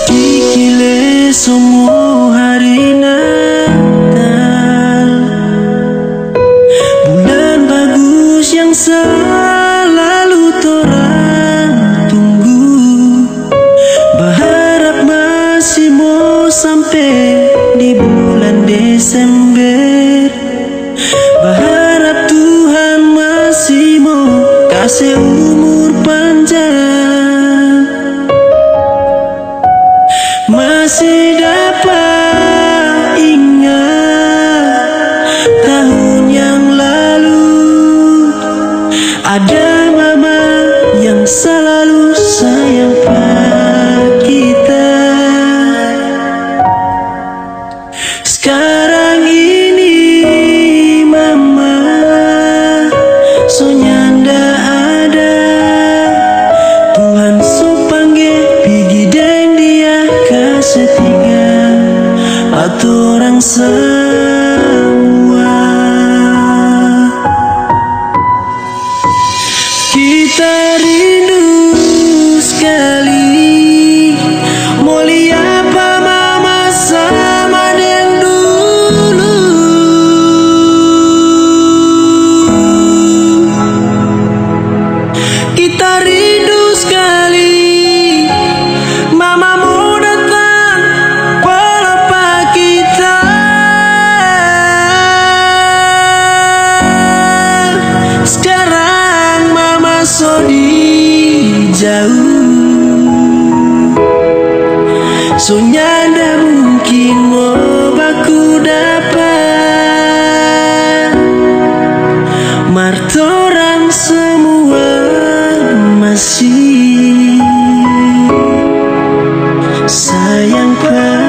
Kikile semua hari Natal, bulan bagus yang selalu torang tunggu. Berharap masih mau sampai di bulan Desember. Berharap Tuhan masih mau kasih umur panjang. Masih dapat ingat tahun yang lalu, ada mama yang selalu sayang pada kita. Sekarang ini mama sonya ndak ada. Tuhan so panggil pergi dan dia kasih tinggal atau orang semua. Kita rindu sekali mulia apa mama sama yang dulu. Kita rindu sekali mama mau datang pelapa kita. Sekarang mama so di jauh, sonya ndak mungkin mau baku dapat. Martorang semua masih sayang pada